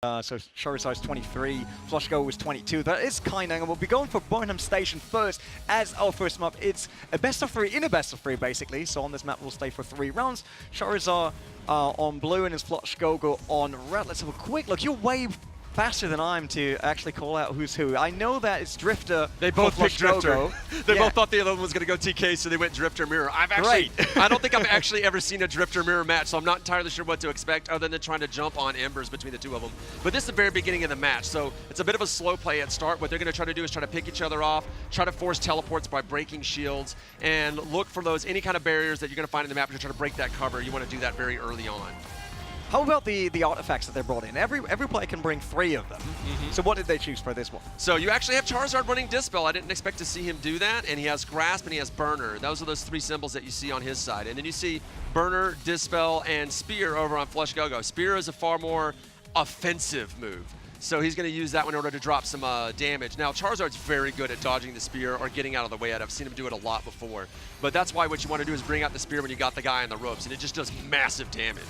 So Charizard's 23, Flushgogo was 22. That is kind of, and we'll be going for Burnham Station first as our first map. It's a best of 3 in a best of 3, basically. So on this map, we'll stay for 3 rounds. Charizard on blue and his Flushgogo on red. Let's have a quick look. You're way faster than I am to actually call out who's who. I know that it's Drifter. They both picked Drifter. They Yeah. both thought the other one was going to go TK, so they went Drifter Mirror. I don't think I've actually ever seen a Drifter Mirror match, so I'm not entirely sure what to expect other than trying to jump on embers between the two of them. But this is the very beginning of the match, so it's a bit of a slow play at start. What they're going to try to do is try to pick each other off, try to force teleports by breaking shields, and look for those any kind of barriers that you're going to find in the map to try to break that cover. You want to do that very early on. How about the artifacts that they brought in? Every player can bring 3 of them. So what did they choose for this one? So you actually have Charizard running Dispel. I didn't expect to see him do that. And he has Grasp and he has Burner. Those are those 3 symbols that you see on his side. And then you see Burner, Dispel, and Spear over on Flushgogo. Spear is a far more offensive move. So he's going to use that one in order to drop some damage. Now, Charizard's very good at dodging the Spear or getting out of the way of it. I've seen him do it a lot before. But that's why what you want to do is bring out the Spear when you got the guy on the ropes. And it just does massive damage.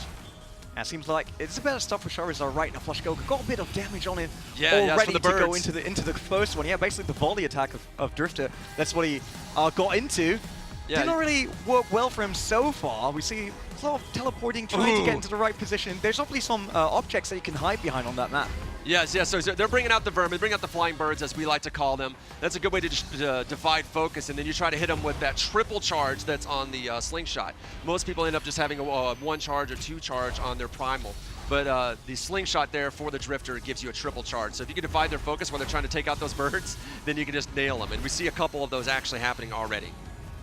It seems like it's a better stuff for Charizard right now. Flushgogo got a bit of damage on him already already to go into the first one. Yeah, basically the volley attack of Drifter. That's what he got into. Yeah. Did not really work well for him so far. We see a lot of teleporting, trying to get into the right position. There's obviously some objects that you can hide behind on that map. Yes, so they're bringing out the vermin, bringing out the flying birds, as we like to call them. That's a good way to divide focus, and then you try to hit them with that triple charge that's on the slingshot. Most people end up just having a 1 charge or 2 charge on their primal. But the slingshot there for the Drifter gives you a triple charge. So if you can divide their focus while they're trying to take out those birds, then you can just nail them. And we see a couple of those actually happening already.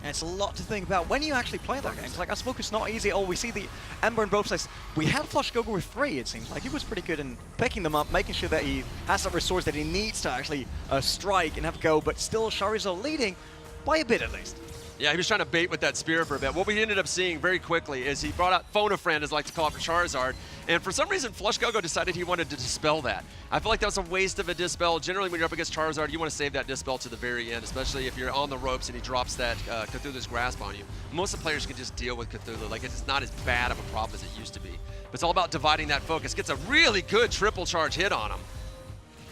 And it's a lot to think about when you actually play that game. It's like, Unspoken is not easy at all. We see the Ember in both sides. We had Flushgogo with 3, it seems like. He was pretty good in picking them up, making sure that he has that resource that he needs to actually strike and have a go, but still Charizard leading by a bit at least. Yeah, he was trying to bait with that Spear for a bit. What we ended up seeing very quickly is he brought out Phone a Friend, as I like to call it, for Charizard. And for some reason, Flushgogo decided he wanted to dispel that. I feel like that was a waste of a dispel. Generally, when you're up against Charizard, you want to save that dispel to the very end, especially if you're on the ropes and he drops that Cthulhu's Grasp on you. Most of the players can just deal with Cthulhu. Like, it's not as bad of a problem as it used to be. But it's all about dividing that focus. Gets a really good triple charge hit on him.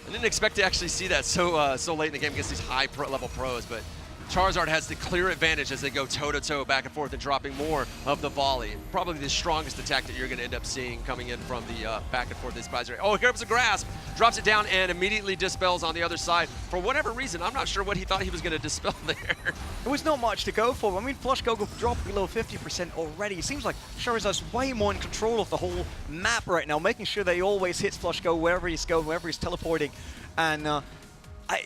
I didn't expect to actually see that so late in the game against these high-level pros, but Charizard has the clear advantage as they go toe-to-toe back and forth and dropping more of the volley. Probably the strongest attack that you're going to end up seeing coming in from the back and forth of this Charizard. Oh, here comes a Grasp. Drops it down and immediately dispels on the other side. For whatever reason, I'm not sure what he thought he was going to dispel there. There was not much to go for. I mean, Flushgogo dropped below 50% already. It seems like Charizard's way more in control of the whole map right now, making sure that he always hits Flushgogo wherever he's going, wherever he's teleporting. And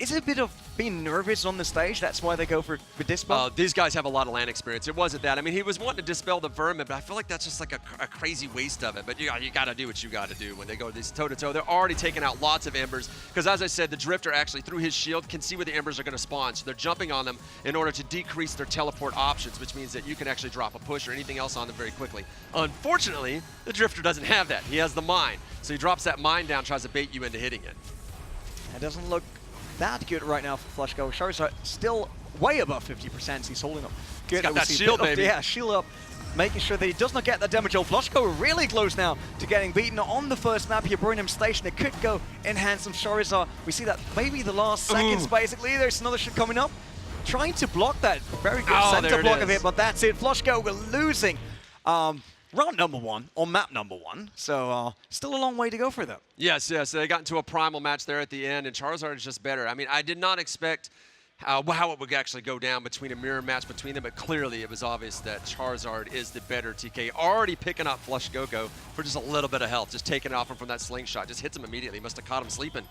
is it a bit of being nervous on the stage? That's why they go for Dispel? These guys have a lot of land experience. It wasn't that. I mean, he was wanting to dispel the vermin, but I feel like that's just like a crazy waste of it. But you got to do what you got to do when they go this toe-to-toe. They're already taking out lots of embers because, as I said, the Drifter actually, through his shield, can see where the embers are going to spawn. So they're jumping on them in order to decrease their teleport options, which means that you can actually drop a push or anything else on them very quickly. Unfortunately, the Drifter doesn't have that. He has the mine. So he drops that mine down, tries to bait you into hitting it. It doesn't look that good right now for Flushgogo. Charizard still way above 50%. He's holding up good. He's got that shield, baby. Yeah, shield up, making sure that he does not get that damage. Oh, Flushgogo really close now to getting beaten on the first map here. Burnham Station, it could go in hands of Charizard. We see that maybe the last seconds, basically. There's another shot coming up. Trying to block that. Very good center block of it, but that's it. Flushgogo losing. Round number 1, or map number 1, so still a long way to go for them. Yes, they got into a primal match there at the end, and Charizard is just better. I mean, I did not expect how it would actually go down between a mirror match between them, but clearly it was obvious that Charizard is the better TK. Already picking up Flushgogo for just a little bit of health, just taking off him from that slingshot. Just hits him immediately. Must have caught him sleeping.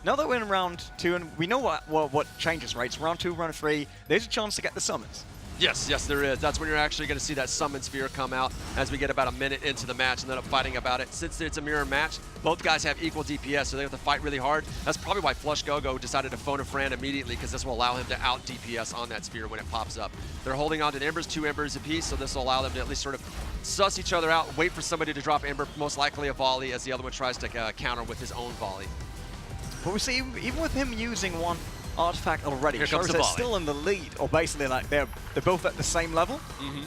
Now that we're in round 2, and we know what changes, right? It's round 2, round 3. There's a chance to get the summons. Yes, there is. That's when you're actually going to see that summon sphere come out as we get about a minute into the match and then up fighting about it. Since it's a mirror match, both guys have equal DPS, so they have to fight really hard. That's probably why Flushgogo decided to phone a friend immediately, because this will allow him to out DPS on that sphere when it pops up. They're holding on to the embers, 2 embers apiece, so this will allow them to at least sort of suss each other out, wait for somebody to drop ember, most likely a volley, as the other one tries to counter with his own volley. But we see, even with him using one artifact already, Charizard's still in the lead, or basically like they're both at the same level,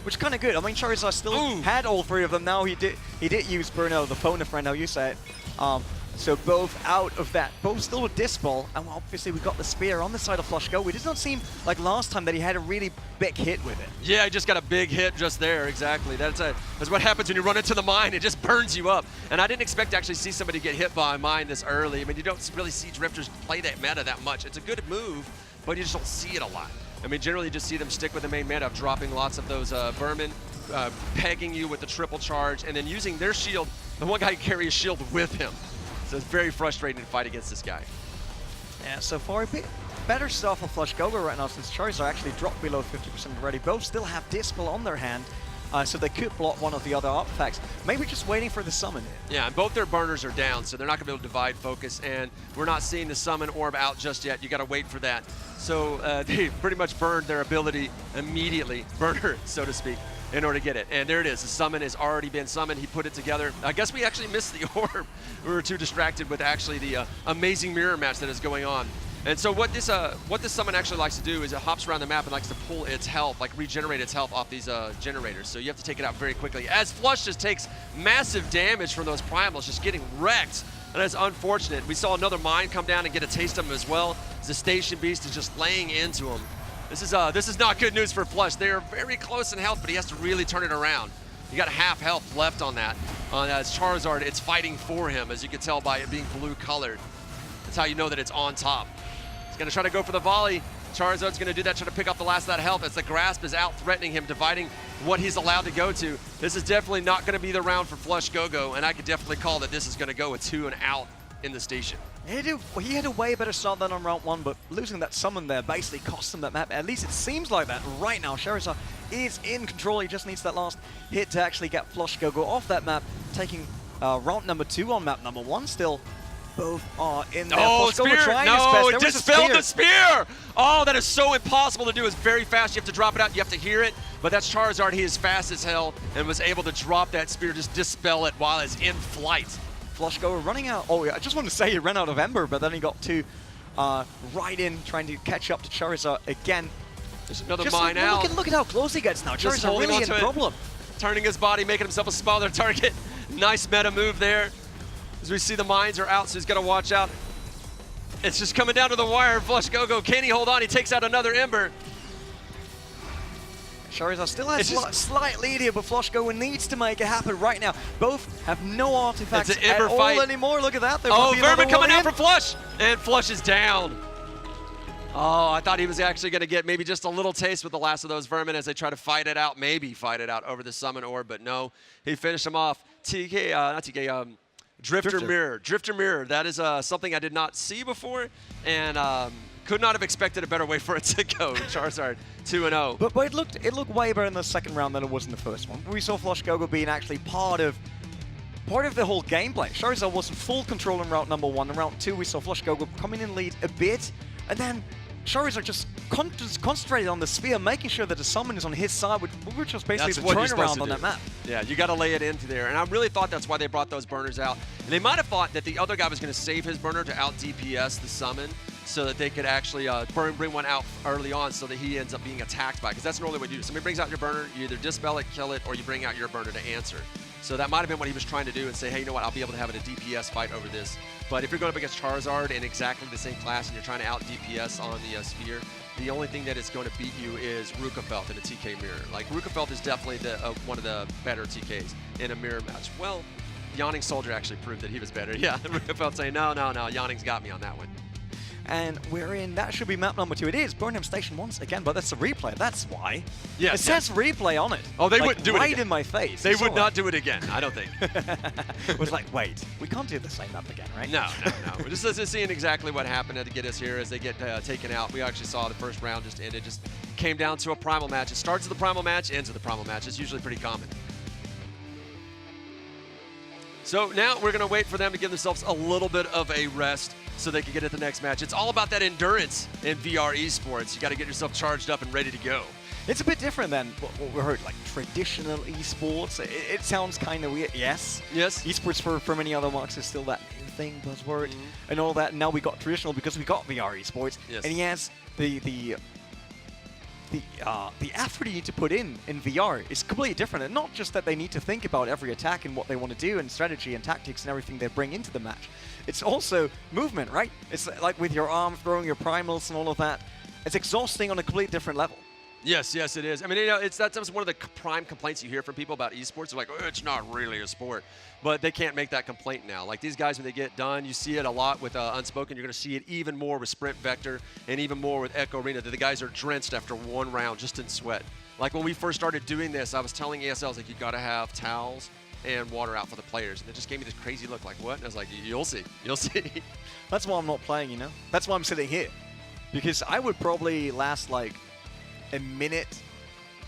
which is kind of good. I mean, Charizard still had all 3 of them. Now he did use Bruno, the phone a friend, how you say it. So both out of that, both still with Dispel, and obviously we got the spear on the side of Flushgogo. It does not seem like last time that he had a really big hit with it. Yeah, he just got a big hit just there, exactly. That's what happens when you run into the mine. It just burns you up. And I didn't expect to actually see somebody get hit by a mine this early. I mean, you don't really see drifters play that meta that much. It's a good move, but you just don't see it a lot. I mean, generally you just see them stick with the main meta of dropping lots of those vermin, pegging you with the triple charge, and then using their shield. The one guy can carry a shield with him. So it's very frustrating to fight against this guy. Yeah, so far a bit better stuff for Flushgogo right now since Charizard actually dropped below 50% already. Both still have Dispel on their hand, so they could block one of the other artifacts. Maybe just waiting for the summon. Yeah, and both their burners are down, so they're not going to be able to divide focus, and we're not seeing the summon orb out just yet. You got to wait for that. So they pretty much burned their ability immediately, burner, so to speak, in order to get it. And there it is. The summon has already been summoned. He put it together. I guess we actually missed the orb. We were too distracted with actually the amazing mirror match that is going on. And so what this summon actually likes to do is it hops around the map and likes to pull its health, like regenerate its health off these generators. So you have to take it out very quickly. As Flush just takes massive damage from those primals, just getting wrecked. And that's unfortunate. We saw another mine come down and get a taste of him as well. The Station Beast is just laying into him. This is not good news for Flush. They are very close in health, but he has to really turn it around. You got half health left on that. As Charizard, it's fighting for him, as you can tell by it being blue colored. That's how you know that it's on top. He's gonna try to go for the volley. Charizard's gonna do that, try to pick up the last of that health as the grasp is out threatening him, dividing what he's allowed to go to. This is definitely not gonna be the round for Flushgogo, and I could definitely call that this is gonna go a 2 and out in the station. He had a way better start than on round 1, but losing that summon there basically cost him that map. At least it seems like that right now. Charizard is in control. He just needs that last hit to actually get Flushgogo off that map, taking round number 2 on map number 1 still. Both are in there. Oh, Flushgogo spear! trying No, his it best. dispelled the spear! Oh, that is so impossible to do. It's very fast. You have to drop it out. You have to hear it. But that's Charizard. He is fast as hell and was able to drop that spear, just dispel it while it's in flight. Flushgogo running out. Oh, yeah, I just wanted to say he ran out of Ember, but then he got to right in, trying to catch up to Charizard again. There's another mine out. Look at how close he gets now. Just Charizard really in problem. Turning his body, making himself a smaller target. Nice meta move there. As we see the mines are out, so he's got to watch out. It's just coming down to the wire. Flushgogo, can he hold on? He takes out another Ember. Charizard still has slight lead here, but Flushgogo needs to make it happen right now. Both have no artifacts at all anymore. Look at that. Oh, Vermin coming out from Flush! And Flush is down. Oh, I thought he was actually going to get maybe just a little taste with the last of those Vermin as they try to fight it out, maybe fight it out over the Summon Orb, but no. He finished him off. Drifter Mirror. That is something I did not see before, and could not have expected a better way for it to go. Charizard 2-0. But it looked way better in the second round than it was in the first one. We saw Flushgogo being actually part of the whole gameplay. Charizard was in full control in round number 1. In round 2, we saw Flushgogo coming in lead a bit, and then Charizard just concentrated on the spear, making sure that the summon is on his side, which was basically the turnaround on that map. Yeah, you got to lay it into there. And I really thought that's why they brought those burners out. And they might have thought that the other guy was going to save his burner to out DPS the summon so that they could actually bring one out early on so that he ends up being attacked by it. Because that's normally what you do. Somebody brings out your burner, you either dispel it, kill it, or you bring out your burner to answer. So that might have been what he was trying to do and say, hey, you know what, I'll be able to have a DPS fight over this. But if you're going up against Charizard in exactly the same class and you're trying to out DPS on the sphere, the only thing that is going to beat you is Rukafelt in a TK mirror. Like, Rukafelt is definitely one of the better TKs in a mirror match. Well, Yawning Soldier actually proved that he was better. Yeah, Rukafelt saying, no, Yawning's got me on that one. And we're in, that should be map number 2. It is Burnham Station once again, but that's a replay. That's why. Yeah, it says replay on it. Oh, they wouldn't do it right again. In my face. They would not do it again, I don't think. It was like, wait, we can't do the same map again, right? No. We're just seeing exactly what happened to get us here as they get taken out. We actually saw the first round just ended. Just came down to a primal match. It starts with the primal match, ends with the primal match. It's usually pretty common. So now we're going to wait for them to give themselves a little bit of a rest so they can get at the next match. It's all about that endurance in VR esports. You got to get yourself charged up and ready to go. It's a bit different than what we heard, like traditional esports. It sounds kind of weird. Yes. Esports for many other marks is still that new thing, buzzword, and all that. And now we got traditional because we got VR esports. Yes. And yes, the the effort you need to put in VR is completely different. And not just that they need to think about every attack and what they want to do and strategy and tactics and everything they bring into the match. It's also movement, right? It's like with your arm throwing your primals and all of that. It's exhausting on a completely different level. Yes, yes, it is. I mean, you know, that's one of the prime complaints you hear from people about esports. They're like, oh, it's not really a sport. But they can't make that complaint now. Like these guys, when they get done, you see it a lot with Unspoken. You're going to see it even more with Sprint Vector and even more with Echo Arena, that the guys are drenched after one round just in sweat. Like when we first started doing this, I was telling ESL, I was like, you got to have towels and water out for the players. And they just gave me this crazy look like, what? And I was like, you'll see. You'll see. That's why I'm not playing, you know? That's why I'm sitting here. Because I would probably last like a minute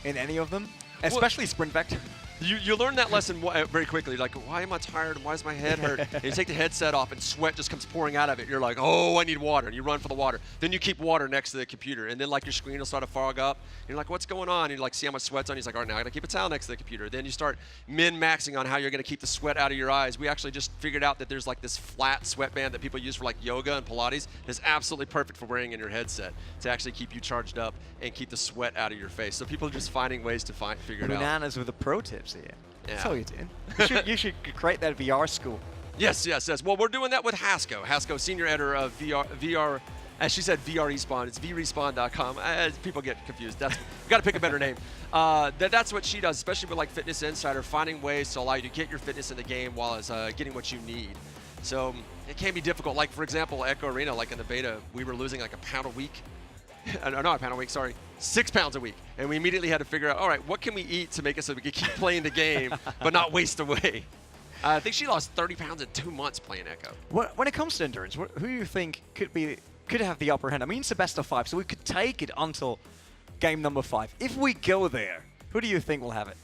in any of them, especially Sprint Vector. You learn that lesson very quickly. Like, why am I tired and why does my head hurt? And you take the headset off and sweat just comes pouring out of it. You're like, oh, I need water. And you run for the water. Then you keep water next to the computer. And then like your screen will start to fog up. And you're like, what's going on? And you like see how much sweat's on. He's like, all right, now I got to keep a towel next to the computer. Then you start min-maxing on how you're going to keep the sweat out of your eyes. We actually just figured out that there's like this flat sweatband that people use for like yoga and Pilates. That's absolutely perfect for wearing in your headset to actually keep you charged up and keep the sweat out of your face. So people are just finding ways to figure it out. Bananas with the pro tips here. Yeah. That's all you're doing. You should create that VR school. Yes, yes, yes. Well, we're doing that with Hasko. Hasko, senior editor of VR, as she said, VR Respawn. It's vrespawn.com. People get confused. We've got to pick a better name. That's what she does, especially with like Fitness Insider, finding ways to allow you to get your fitness in the game while as getting what you need. So it can be difficult. Like, for example, Echo Arena, like in the beta, we were losing like a pound a week. Not a pound a week, sorry. 6 pounds a week. And we immediately had to figure out, all right, what can we eat to make it so we can keep playing the game but not waste away? I think she lost 30 pounds in 2 months playing Echo. When it comes to endurance, who do you think could have the upper hand? I mean, it's a best of 5, so we could take it until game number 5. If we go there, who do you think will have it?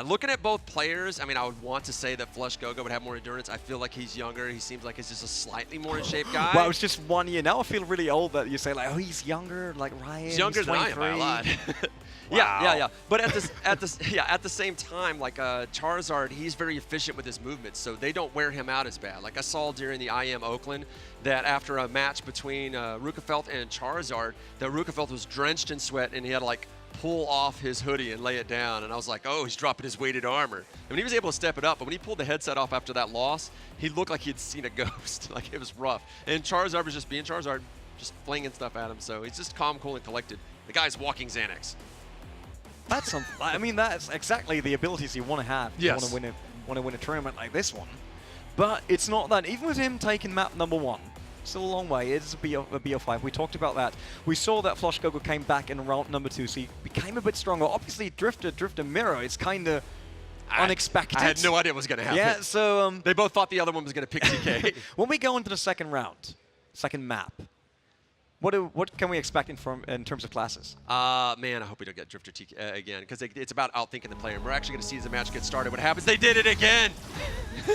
Looking at both players, I mean, I would want to say that Flushgogo would have more endurance. I feel like he's younger. He seems like he's just a slightly more in shape guy. Well, it's just 1 year. Now I feel really old that you say, like, oh, he's younger, like Ryan. He's younger than I am by a lot. Wow. Yeah. But at the same time, like Charizard, he's very efficient with his movements, so they don't wear him out as bad. Like I saw during the IM Oakland that after a match between Rukafelt and Charizard, that Rukafelt was drenched in sweat and he had to like pull off his hoodie and lay it down, and I was like, oh, he's dropping his weighted armor. I mean, he was able to step it up, but when he pulled the headset off after that loss, he looked like he'd seen a ghost. Like, it was rough. And Charizard was just being Charizard, just flinging stuff at him, so he's just calm, cool, and collected. The guy's walking Xanax. That's I mean, that's exactly the abilities you want to have. Yes. You want to win a tournament like this one. But it's not that. Even with him taking map number 1, still a long way. It's a BO5. We talked about that. We saw that Flushgogo came back in round number 2, so he became a bit stronger. Obviously, Drifter, Mirror, it's kind of unexpected. I had no idea what was going to happen. Yeah, so... they both thought the other one was going to pick TK. When we go into the second round, second map, what can we expect in terms of classes? Man, I hope we don't get Drifter TK again, because it's about outthinking the player. And we're actually going to see as the match gets started what happens. They did it again!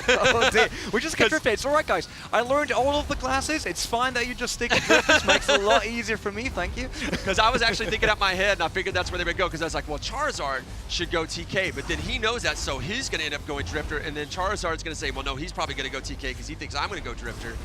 Oh, dear. We just get Drifter. It's all right, guys. I learned all of the classes. It's fine that you just stick to Drifters. Makes it a lot easier for me. Thank you. Because I was actually thinking out my head, and I figured that's where they would go, because I was like, well, Charizard should go TK, but then he knows that, so he's going to end up going Drifter, and then Charizard's going to say, well, no, he's probably going to go TK because he thinks I'm going to go Drifter.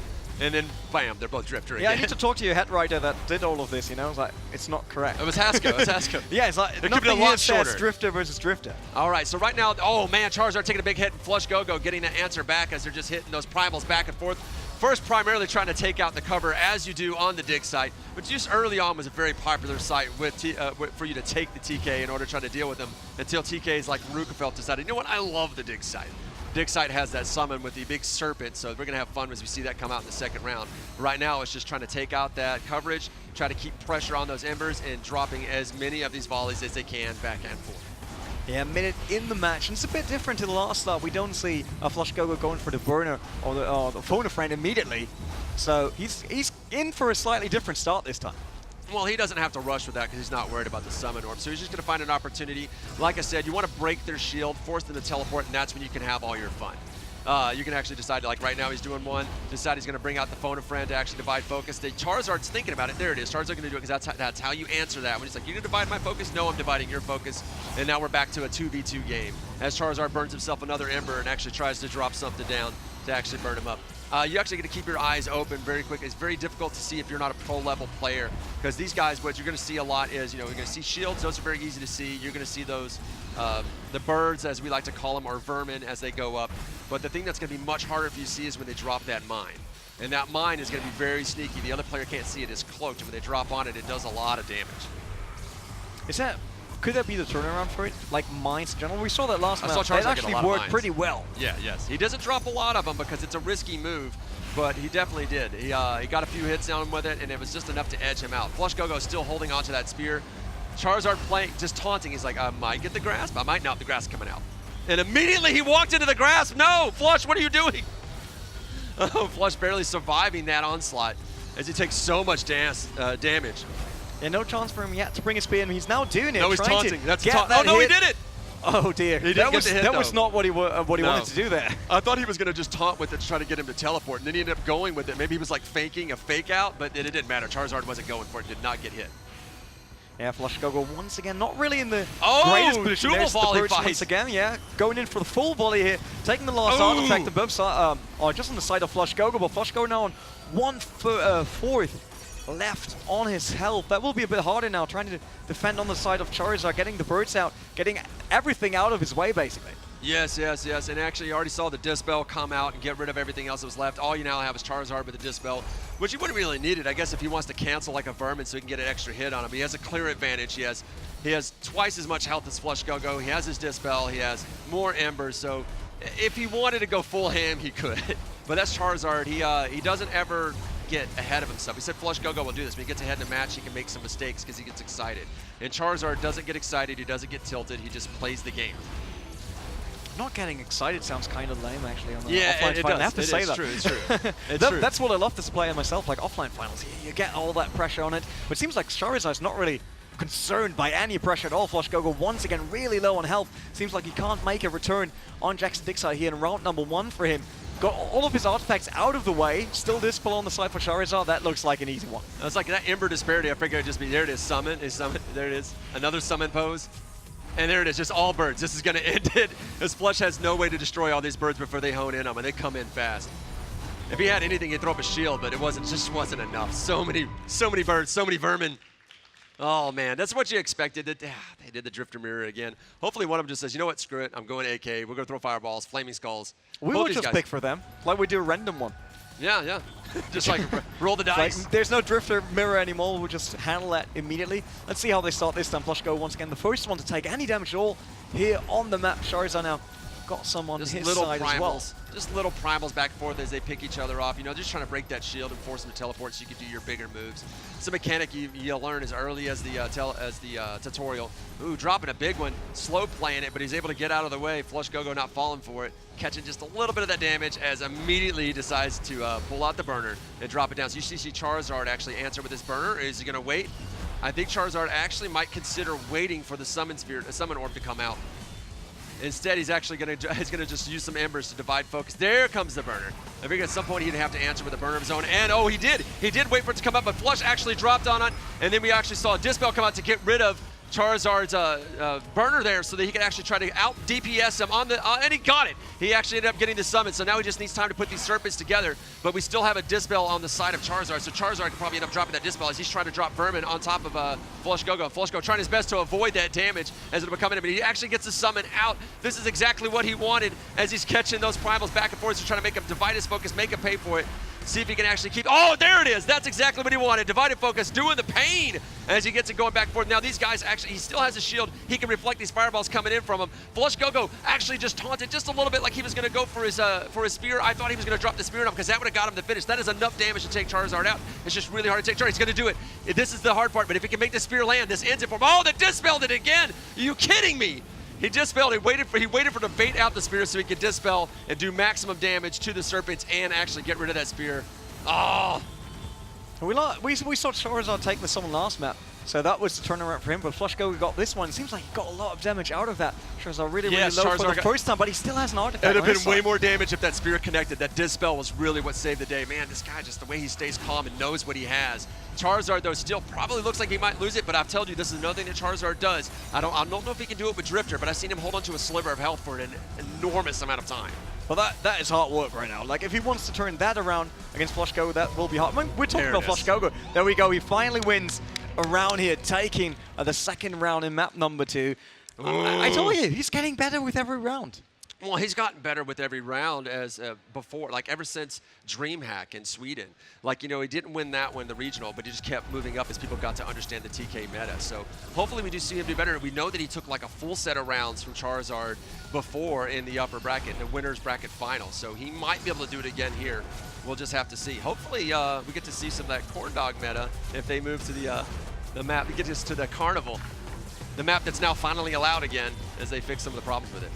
And then, bam, they're both Drifter again. Yeah, I need to talk to your head writer that did all of this, you know? It's like, it's not correct. It was Hasko. Yeah, it's like, it nothing here says Drifter versus Drifter. All right, so right now, oh man, Charizard taking a big hit and Flushgogo getting the answer back as they're just hitting those primals back and forth. First, primarily trying to take out the cover, as you do on the dig site, but just early on was a very popular site for you to take the TK in order to try to deal with them, until TKs like Rukafelt decided, you know what, I love the dig site. Dig site has that summon with the big serpent, so we're going to have fun as we see that come out in the second round. Right now, it's just trying to take out that coverage, try to keep pressure on those embers, and dropping as many of these volleys as they can back and forth. Yeah, a minute in the match, and it's a bit different to the last start. We don't see Flushgogo going for the burner or the phone a friend immediately, so he's in for a slightly different start this time. Well, he doesn't have to rush with that because he's not worried about the summon orb. So he's just going to find an opportunity. Like I said, you want to break their shield, force them to teleport, and that's when you can have all your fun. You can actually decide, like right now he's doing one, decide he's going to bring out the phone a friend to actually divide focus. Charizard's thinking about it. There it is. Charizard's going to do it because that's how you answer that. When he's like, you going to divide my focus? No, I'm dividing your focus. And now we're back to a 2v2 game as Charizard burns himself another ember and actually tries to drop something down to actually burn him up. you actually got to keep your eyes open very quick. It's very difficult to see if you're not a pro-level player, because these guys, what you're going to see a lot is, you're going to see shields. Those are very easy to see. You're going to see those, the birds, as we like to call them, or vermin as they go up. But the thing that's going to be much harder for you to see is when they drop that mine. And that mine is going to be very sneaky. The other player can't see it. It's cloaked. And when they drop on it, it does a lot of damage. Could that be the turnaround for it? Like mines in general? We saw that last match. Charizard It actually worked pretty well. Yeah, yes. He doesn't drop a lot of them because it's a risky move, but he definitely did. He got a few hits on him with it, and it was just enough to edge him out. Flushgogo is still holding onto that spear. Charizard playing, just taunting. He's like, I might get the grasp. I might not. The grasp coming out. And immediately he walked into the grasp. No, Flush, what are you doing? Oh, Flush barely surviving that onslaught as he takes so much damage. Yeah, no chance for him yet to bring a spear, and he's now doing it. No, he's taunting. That's get oh, no, hit. he did it! Oh, dear. He didn't get the hit, that was not what he wanted to do there. I thought he was going to just taunt with it to try to get him to teleport, and then he ended up going with it. Maybe he was like faking a fake out, but it didn't matter. Charizard wasn't going for it, did not get hit. Yeah, Flushgogo once again, not really in the greatest position. There's the volley fight. Once again, yeah, going in for the full volley here, taking the last artifact on both sides, just on the side of Flushgogo, but Flushgogo now on 1/4 left on his health. That will be a bit harder now, trying to defend on the side of Charizard, getting the birds out, getting everything out of his way, basically. Yes, yes, yes, and actually you already saw the Dispel come out and get rid of everything else that was left. All you now have is Charizard with the Dispel, which he wouldn't really need it, I guess, if he wants to cancel like a Vermin so he can get an extra hit on him. He has a clear advantage. He has twice as much health as Flushgogo. He has his Dispel. He has more Embers, so if he wanted to go full ham, he could. But that's Charizard. He doesn't ever get ahead of himself. He said Flushgogo will do this. When he gets ahead in a match, he can make some mistakes because he gets excited. And Charizard doesn't get excited. He doesn't get tilted. He just plays the game. Not getting excited sounds kind of lame, actually, on the offline final. I have to say that. True, it's true. It's true. That's what I love to play myself, like offline finals. You get all that pressure on it, but it seems like Charizard's not really concerned by any pressure at all. Flushgogo once again really low on health. Seems like he can't make a return on Jackson Dixie here in round number 1 for him. Got all of his artifacts out of the way. Still Dispel on the side for Charizard. That looks like an easy one. It's like that Ember disparity. I figured it'd just be, there it is, summon. There it is. Another summon pose. And there it is, just all birds. This is going to end it. As Flush has no way to destroy all these birds before they hone in on them, and they come in fast. If he had anything, he'd throw up a shield, but it just wasn't enough. So many birds, so many vermin. Oh, man, that's what you expected. They did the Drifter Mirror again. Hopefully one of them just says, you know what, screw it. I'm going AK. We're going to throw fireballs, flaming skulls. We will just pick for them, like we do a random one. Yeah, yeah. Just like roll the dice. Like, there's no Drifter Mirror anymore. We'll just handle that immediately. Let's see how they start this time. Flushgogo once again, the first one to take any damage at all here on the map. Charizard now got some on his side as well. Just little primals back and forth as they pick each other off. You know, just trying to break that shield and force them to teleport so you can do your bigger moves. It's a mechanic you learn as early as the tutorial. Ooh, dropping a big one. Slow playing it, but he's able to get out of the way. Flushgogo not falling for it. Catching just a little bit of that damage as immediately he decides to pull out the burner and drop it down. So you see Charizard actually answer with his burner. Is he going to wait? I think Charizard actually might consider waiting for the summon orb to come out. Instead, he's actually going to just use some embers to divide focus. There comes the burner. I figured at some point he'd have to answer with a burner of his own. And oh, he did. He did wait for it to come up, but Flush actually dropped on it. And then we actually saw a Dispel come out to get rid of Charizard's burner there so that he could actually try to out DPS him on the, and he got it. He actually ended up getting the summon, so now he just needs time to put these serpents together, but we still have a Dispel on the side of Charizard, so Charizard could probably end up dropping that Dispel as he's trying to drop Vermin on top of Flushgogo. Flushgogo trying his best to avoid that damage as it'll be coming in, but he actually gets the summon out. This is exactly what he wanted as he's catching those primals back and forth, so trying to make him divide his focus, make him pay for it. See if he can actually keep, oh, there it is. That's exactly what he wanted. Divided focus, doing the pain as he gets it going back and forth. Now these guys actually, he still has a shield. He can reflect these fireballs coming in from him. Flushgogo actually just taunted just a little bit like he was going to go for his spear. I thought he was going to drop the spear on him because that would have got him the finish. That is enough damage to take Charizard out. It's just really hard to take Charizard. He's going to do it. This is the hard part, but if he can make the spear land, this ends it for him. Oh, the Dispelled it again. Are you kidding me? He dispelled. He waited for the bait out the spear so he could dispel and do maximum damage to the serpents and actually get rid of that spear. Oh! We saw Charizard take the summon last map, so that was the turnaround for him, but Flushgogo got this one. It seems like he got a lot of damage out of that. Charizard really low for the first time, but he still has an artifact. It would have been way more damage if that spear connected. That Dispel was really what saved the day. Man, this guy, just the way he stays calm and knows what he has. Charizard, though, still probably looks like he might lose it, but I've told you, this is another thing that Charizard does. I don't know if he can do it with Drifter, but I've seen him hold onto a sliver of health for an enormous amount of time. But that is hard work right now. Like, if he wants to turn that around against Flushgogo, that will be hard. I mean, we're talking about Flushgogo. There we go. He finally wins a round here, taking the second round in map number 2. I told you, he's getting better with every round. Well, he's gotten better with every round as before, like ever since DreamHack in Sweden. Like, you know, he didn't win that one, the regional, but he just kept moving up as people got to understand the TK meta. So hopefully we do see him do better. We know that he took like a full set of rounds from Charizard before in the upper bracket, in the winner's bracket final. So he might be able to do it again here. We'll just have to see. Hopefully we get to see some of that corn dog meta if they move to the map. We get us to the carnival, the map that's now finally allowed again as they fix some of the problems with it.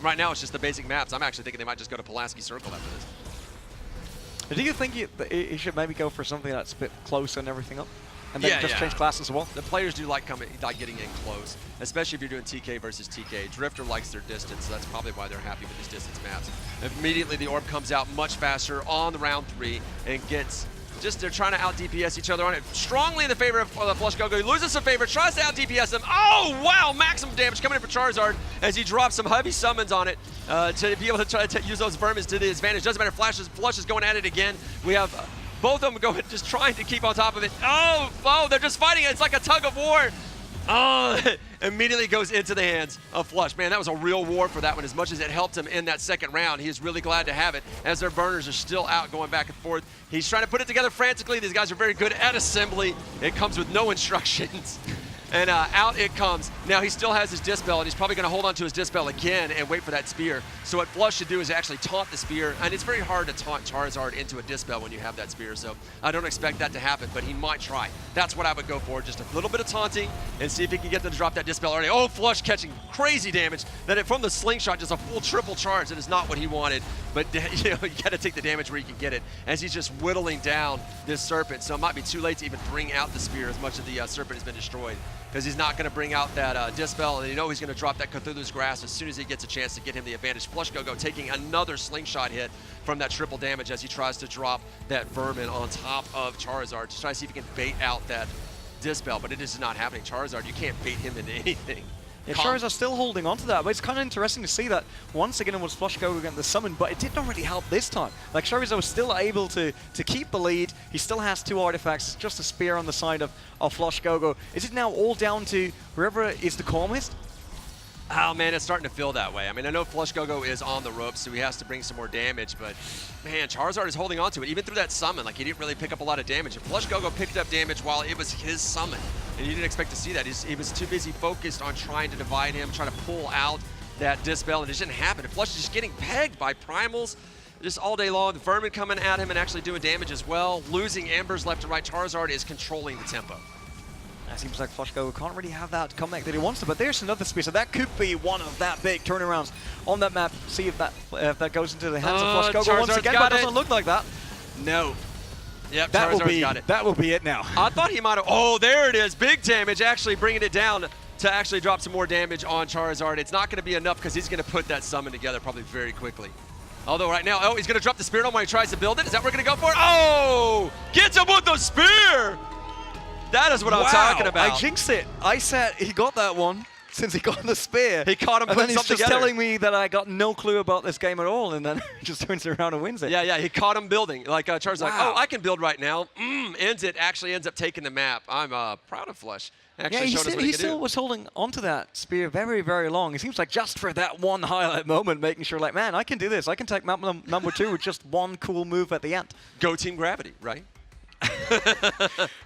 Right now, it's just the basic maps. I'm actually thinking they might just go to Pulaski Circle after this. Do you think he should maybe go for something that's a bit closer and everything up? And then just change classes as well? The players do like getting in close, especially if you're doing TK versus TK. Drifter likes their distance, so that's probably why they're happy with these distance maps. Immediately, the orb comes out much faster on the round 3 and gets... they're trying to out-DPS each other on it. Strongly in the favor of Flushgogo. He loses some favor, tries to out-DPS him. Oh, wow, maximum damage coming in for Charizard as he drops some heavy summons on it to be able to try to use those vermins to the advantage. Doesn't matter, Flush is going at it again. We have both of them going, just trying to keep on top of it. Oh, they're just fighting it. It's like a tug of war. Oh, immediately goes into the hands of Flush. Man, that was a real war for that one. As much as it helped him in that second round, he is really glad to have it as their burners are still out going back and forth. He's trying to put it together frantically. These guys are very good at assembly. It comes with no instructions. And out it comes. Now he still has his Dispel, and he's probably going to hold on to his Dispel again and wait for that Spear. So what Flush should do is actually taunt the Spear, and it's very hard to taunt Charizard into a Dispel when you have that Spear, so I don't expect that to happen, but he might try. That's what I would go for, just a little bit of taunting and see if he can get them to drop that Dispel already. Oh, Flush catching crazy damage. Then from the slingshot, just a full triple charge. That is not what he wanted, but you know, you got to take the damage where you can get it as he's just whittling down this Serpent, so it might be too late to even bring out the Spear as much as the Serpent has been destroyed, because he's not going to bring out that Dispel, and you know he's going to drop that Cthulhu's Grasp as soon as he gets a chance to get him the advantage. Flushgogo taking another slingshot hit from that triple damage as he tries to drop that Vermin on top of Charizard to try to see if he can bait out that Dispel, but it is not happening. Charizard, you can't bait him into anything. Yeah, Charizard's still holding on to that, but it's kind of interesting to see that once again it was Flushgogo against the summon, but it did not really help this time. Like, Charizard was still able to keep the lead. He still has 2 artifacts, just a Spear on the side of Flushgogo. Is it now all down to whoever is the calmest? Oh man, it's starting to feel that way. I mean, I know Flushgogo is on the ropes, so he has to bring some more damage, but man, Charizard is holding on to it, even through that summon. Like, he didn't really pick up a lot of damage. And Flushgogo picked up damage while it was his summon, and you didn't expect to see that. He was too busy focused on trying to divide him, trying to pull out that Dispel, and it didn't happen. And Flush is just getting pegged by Primals just all day long. The Vermin coming at him and actually doing damage as well. Losing Embers left and right. Charizard is controlling the tempo. It seems like Flushgogo can't really have that comeback that he wants to, but there's another Spear, so that could be one of that big turnarounds on that map. See if that goes into the hands of Flushgogo once again, but it doesn't look like that. No. Yep, Charizard's got it. That will be it now. I thought he might have, oh, there it is, big damage, actually bringing it down to actually drop some more damage on Charizard. It's not going to be enough because he's going to put that summon together probably very quickly. Although right now, oh, he's going to drop the Spirit on when he tries to build it. Is that what we're going to go for? Oh, gets him with the Spear! That is what I'm talking about. I jinxed it. I said he got that one since he got the Spear. He caught him and putting then he's something just together. telling me that I got no clue about this game at all, and then just turns around and wins it. Yeah, he caught him building. Like, Charizard's like, oh, I can build right now. Actually ends up taking the map. I'm proud of Flush. Actually he still was holding onto that Spear very, very long. It seems like just for that one highlight moment, making sure, like, man, I can do this. I can take map number 2 with just one cool move at the end. Go Team Gravity, right?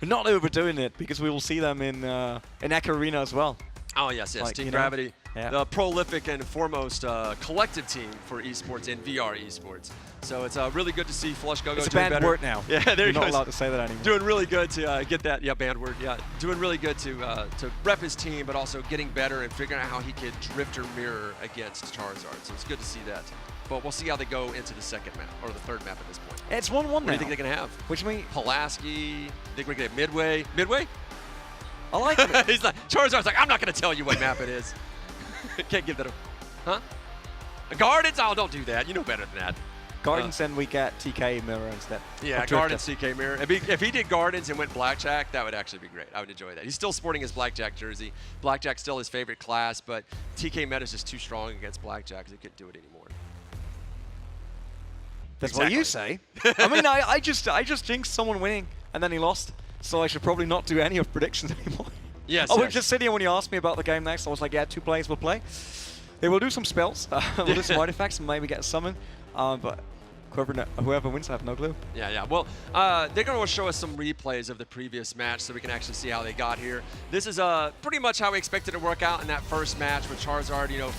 Not overdoing it, because we will see them in Echo Arena as well. Oh, yes. Like, Team Gravity, the prolific and foremost collective team for esports and VR esports. So it's really good to see Flushgogo It's a doing banned better. word now. Yeah, there you go. You're not allowed to say that anymore. Doing really good to get that, banned word, Doing really good to rep his team, but also getting better and figuring out how he could drifter mirror against Charizard. So it's good to see that. But we'll see how they go into the second map, or the third map at this point. It's 1-1 now. What do you think they're going to have? Which means Pulaski. Think we're going to get Midway? Midway? I like it. He's like, Charizard's like, I'm not going to tell you what map it is. Can't give that a... Huh? Gardens? Oh, don't do that. You know better than that. Gardens, and we get TK Mirror instead. Yeah, Gardens, TK Mirror. If he did Gardens and went Blackjack, that would actually be great. I would enjoy that. He's still sporting his Blackjack jersey. Blackjack's still his favorite class, but TK Meta is just too strong against Blackjack because he couldn't do it anymore. That's what you say. I mean, I just jinxed someone winning, and then he lost. So I should probably not do any of predictions anymore. Yes, I was just sitting here when you asked me about the game next. I was like, yeah, 2 players will play. They will do some spells. We'll do some artifacts and maybe get a summon. But whoever wins, I have no clue. Yeah. Well, they're going to show us some replays of the previous match so we can actually see how they got here. This is pretty much how we expected it to work out in that first match with Charizard. You know,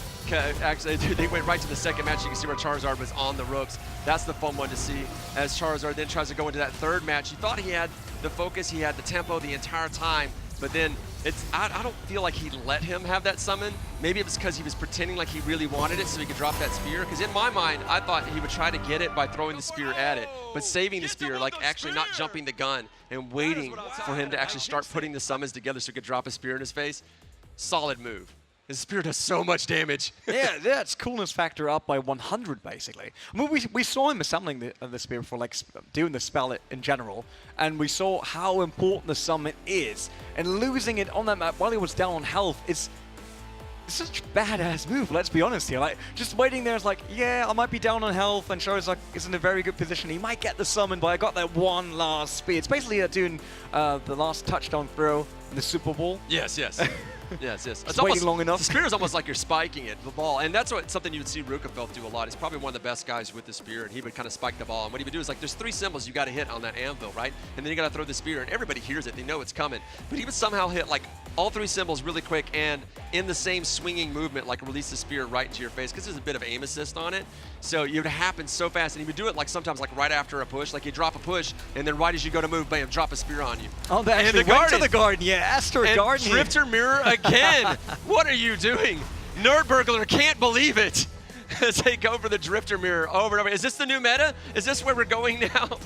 actually, they went right to the second match. You can see where Charizard was on the ropes. That's the fun one to see as Charizard then tries to go into that third match. You thought he had the focus, he had the tempo the entire time, but then I don't feel like he let him have that summon. Maybe it was because he was pretending like he really wanted it so he could drop that spear. Because in my mind, I thought he would try to get it by throwing the spear at it, but saving the spear, like actually not jumping the gun and waiting for him to actually start putting the summons together so he could drop a spear in his face. Solid move. His spear does so much damage. Yeah, that's coolness factor up by 100, basically. I mean, we saw him assembling the spear before, like doing the spell in general, and we saw how important the summon is. And losing it on that map while he was down on health is such a badass move, let's be honest here. Like, just waiting there is like, yeah, I might be down on health, and Charizard is in a very good position. He might get the summon, but I got that one last spear. It's basically doing the last touchdown throw in the Super Bowl. Yes. Yes. It's waiting long enough. The spear is almost like you're spiking it, the ball. And that's something you would see Rukafeld do a lot. He's probably one of the best guys with the spear, and he would kind of spike the ball. And what he would do is, like, there's 3 symbols you got to hit on that anvil, right? And then you got to throw the spear, and everybody hears it. They know it's coming. But he would somehow hit, like, all 3 symbols really quick and in the same swinging movement, like release the spear right into your face, because there's a bit of aim assist on it. So it would happen so fast, and he would do it like sometimes like right after a push, like you drop a push, and then right as you go to move, bam, drop a spear on you. Oh, that actually went to the garden, yeah, Astro Garden. Drifter Mirror again. What are you doing? Nerd Burglar can't believe it. As they go for the Drifter Mirror over and over. Is this the new meta? Is this where we're going now?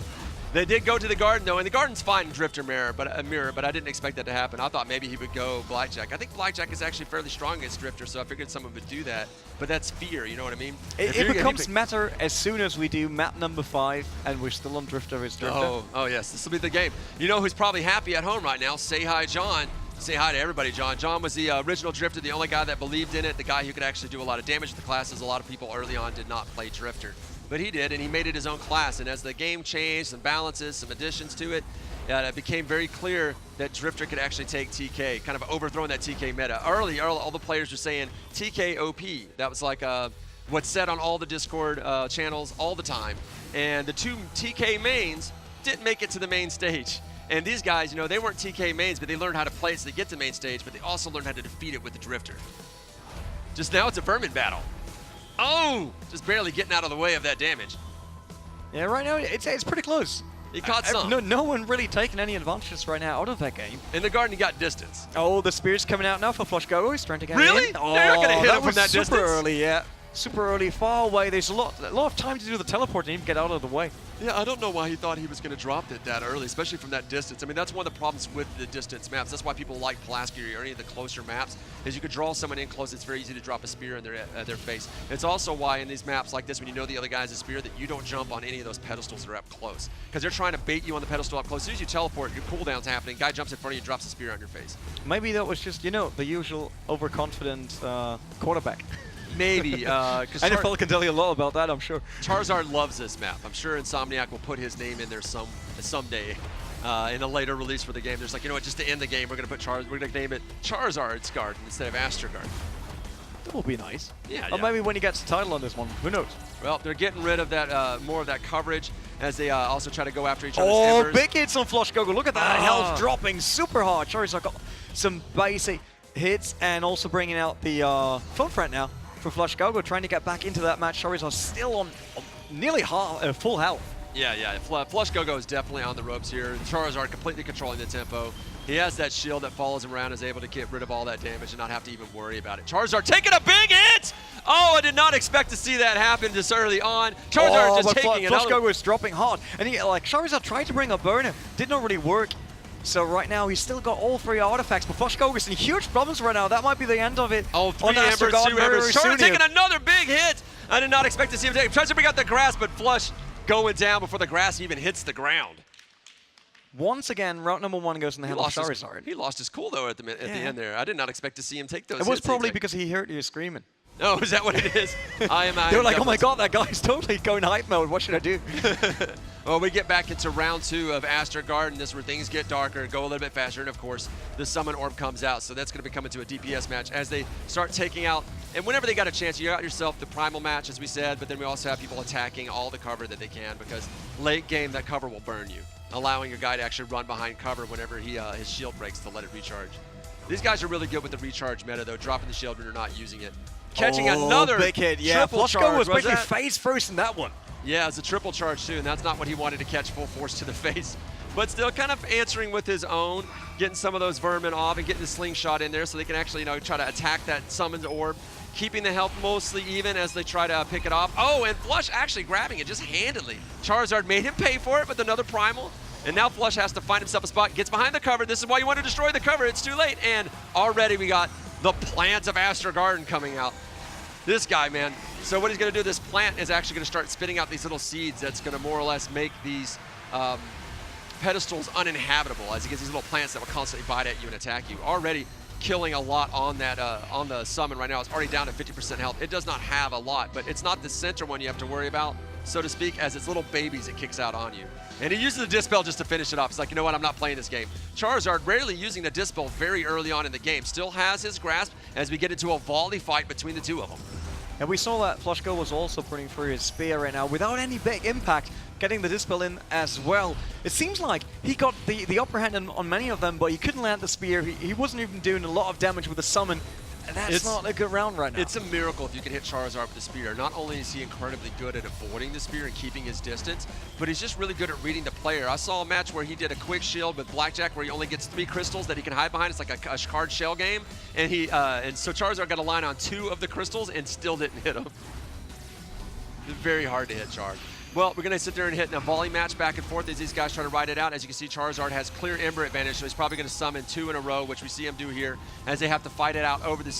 They did go to the garden, though, and the garden's fine in Drifter Mirror, but I didn't expect that to happen. I thought maybe he would go Blackjack. I think Blackjack is actually fairly strong against Drifter, so I figured someone would do that. But that's fear, you know what I mean? It becomes meta as soon as we do map number 5, and we're still on Drifter as Drifter. Oh yes, this will be the game. You know who's probably happy at home right now? Say hi, John. Say hi to everybody, John. John was the original Drifter, the only guy that believed in it, the guy who could actually do a lot of damage to the classes. A lot of people early on did not play Drifter. But he did, and he made it his own class. And as the game changed, some balances, some additions to it, it became very clear that Drifter could actually take TK, kind of overthrowing that TK meta. Early, all the players were saying TK OP. That was like what's said on all the Discord channels all the time. And the 2 TK mains didn't make it to the main stage. And these guys, you know, they weren't TK mains, but they learned how to play it so they get to the main stage, but they also learned how to defeat it with the Drifter. Just now it's a vermin battle. Oh, just barely getting out of the way of that damage. Yeah, right now it's pretty close. He caught some. No one really taking any advantages right now out of that game. In the garden, he got distance. Oh, the spear's coming out now for Flushgogo. He's trying to get really? in. Oh, they're not going to hit him from that super distance. Early, yeah. Super early, far away. There's a lot of time to do the teleport and even get out of the way. Yeah, I don't know why he thought he was going to drop it that early, especially from that distance. I mean, that's one of the problems with the distance maps. That's why people like Pulaski or any of the closer maps, is you could draw someone in close. It's very easy to drop a spear in their face. It's also why in these maps like this, when you know the other guy has a spear, that you don't jump on any of those pedestals that are up close. Because they're trying to bait you on the pedestal up close. As soon as you teleport, your cooldown's happening. Guy jumps in front of you and drops a spear on your face. Maybe that was just, you know, the usual overconfident quarterback. Maybe. NFL can tell you a lot about that, I'm sure. Charizard loves this map. I'm sure Insomniac will put his name in there someday in a later release for the game. There's like, you know what, just to end the game, we're going to name it Charizard's Garden instead of Astro Garden. That will be nice. Yeah. Or maybe when he gets the title on this one, who knows? Well, they're getting rid of that more of that coverage as they also try to go after each other's embers. embers. Big hits on Flushgogo. Look at that health dropping super hard. Charizard got some basic hits and also bringing out the phone threat now for Flushgogo, trying to get back into that match. Charizard still on nearly full health. Yeah. Flushgogo is definitely on the ropes here. Charizard completely controlling the tempo. He has that shield that follows him around, is able to get rid of all that damage and not have to even worry about it. Charizard taking a big hit! Oh, I did not expect to see that happen this early on. Charizard just taking it. Flushgogo is dropping hard. And he, like, Charizard tried to bring a burner. Did not really work. So right now, he's still got all 3 artifacts, but Flushgogo is in huge problems right now. That might be the end of it. Oh, 3 embers, 2 embers. Charizard taking another big hit. I did not expect to see him take it. Tries to bring out the grass, but Flush going down before the grass even hits the ground. Once again, route number 1 goes in the hand of Charizard. He lost his cool, though, at the end there. I did not expect to see him take those hits. It was probably because he heard you screaming. Oh, is that what it is? They were like, oh my god, that guy's totally going hype mode. What should I do? Well, we get back into round 2 of Aster Garden. This is where things get darker, go a little bit faster, and of course, the Summon Orb comes out. So that's going to become into a DPS match as they start taking out. And whenever they got a chance, you got yourself the Primal match, as we said, but then we also have people attacking all the cover that they can, because late game, that cover will burn you, allowing your guy to actually run behind cover whenever his shield breaks to let it recharge. These guys are really good with the recharge meta, though, dropping the shield when you're not using it. Catching another big hit. Yeah, triple charge. Flushgogo was basically face first in that one. Yeah, it's a triple charge too, and that's not what he wanted to catch full force to the face. But still kind of answering with his own, getting some of those vermin off and getting the slingshot in there so they can actually, try to attack that summoned orb, keeping the health mostly even as they try to pick it off. Oh, and Flush actually grabbing it just handedly. Charizard made him pay for it with another primal, and now Flush has to find himself a spot, gets behind the cover. This is why you want to destroy the cover. It's too late, and already we got the plant of Aster Garden coming out. This guy, man. So what he's going to do, this plant is actually going to start spitting out these little seeds that's going to more or less make these pedestals uninhabitable, as he gets these little plants that will constantly bite at you and attack you. Already killing a lot on that on the summon right now. It's already down to 50% health. It does not have a lot, but it's not the center one you have to worry about, so to speak, as it's little babies it kicks out on you. And he uses the Dispel just to finish it off. He's like, you know what, I'm not playing this game. Charizard rarely using the Dispel very early on in the game. Still has his grasp as we get into a volley fight between the two of them. And we saw that Flushgogo was also putting through his spear right now without any big impact, getting the Dispel in as well. It seems like he got the upper hand on many of them, but he couldn't land the spear. He wasn't even doing a lot of damage with the summon. And that's not a good round right now. It's a miracle if you can hit Charizard with the spear. Not only is he incredibly good at avoiding the spear and keeping his distance, but he's just really good at reading the player. I saw a match where he did a quick shield with Blackjack where he only gets 3 crystals that he can hide behind. It's like a card shell game. And so Charizard got a line on 2 of the crystals and still didn't hit him. Very hard to hit Char. Well, we're going to sit there and hit a volley match back and forth as these guys try to ride it out. As you can see, Charizard has clear Ember advantage, so he's probably going to summon 2 in a row, which we see him do here, as they have to fight it out over the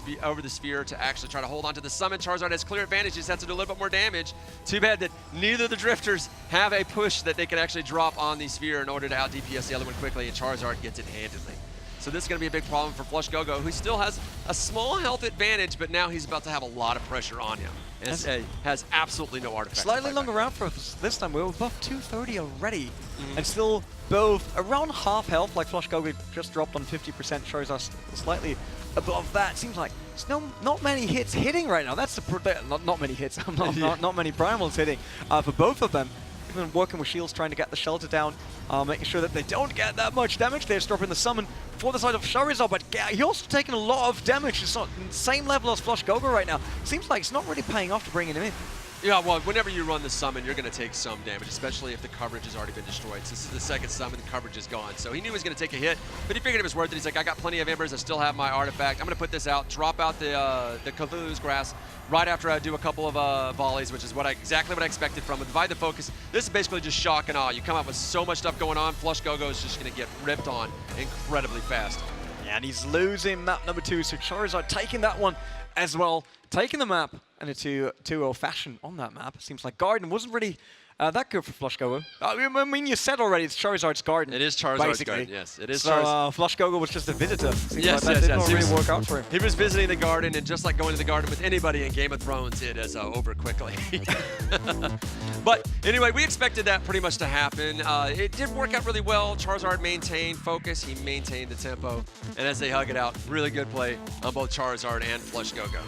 sphere to actually try to hold on to the summon. Charizard has clear advantage, just has to do a little bit more damage. Too bad that neither of the Drifters have a push that they can actually drop on the sphere in order to out DPS the other one quickly, and Charizard gets it handedly. So this is going to be a big problem for Flushgogo, who still has a small health advantage, but now he's about to have a lot of pressure on him. And has absolutely no artifacts. Slightly longer round for us this time. We're above 230 already, and still both around half health, like Flushgogo just dropped on 50%. Charizard slightly above that. Seems like there's not many hits hitting right now. That's the not many hits. not many primals hitting for both of them. Even working with shields, trying to get the shelter down, making sure that they don't get that much damage. They're stopping the summon for the side of Charizard, but he's also taking a lot of damage. It's not the same level as Flushgogo right now. Seems like it's not really paying off to bringing him in. Yeah, well, whenever you run the summon, you're going to take some damage, especially if the coverage has already been destroyed. So this is the second summon, the coverage is gone. So he knew he was going to take a hit, but he figured it was worth it. He's like, I got plenty of embers, I still have my artifact. I'm going to put this out, drop out the Cthulhu's Grass right after I do a couple of volleys, which is exactly what I expected from him. Divide the focus. This is basically just shock and awe. You come out with so much stuff going on, Flushgogo is just going to get ripped on incredibly fast. Yeah, and he's losing map number 2, so Charizard taking that one as well, taking the map in a 2-0 fashion on that map. Seems like Garden wasn't really that good for Flushgogo. I mean, you said already it's Charizard's Garden. It is Charizard's Garden, yes. It is. So Flushgogo was just a visitor. Yes, like that didn't really work out for him. He was visiting the garden, and just like going to the garden with anybody in Game of Thrones, it is over quickly. But anyway, we expected that pretty much to happen. It did work out really well. Charizard maintained focus. He maintained the tempo. And as they hug it out, really good play on both Charizard and Flushgogo.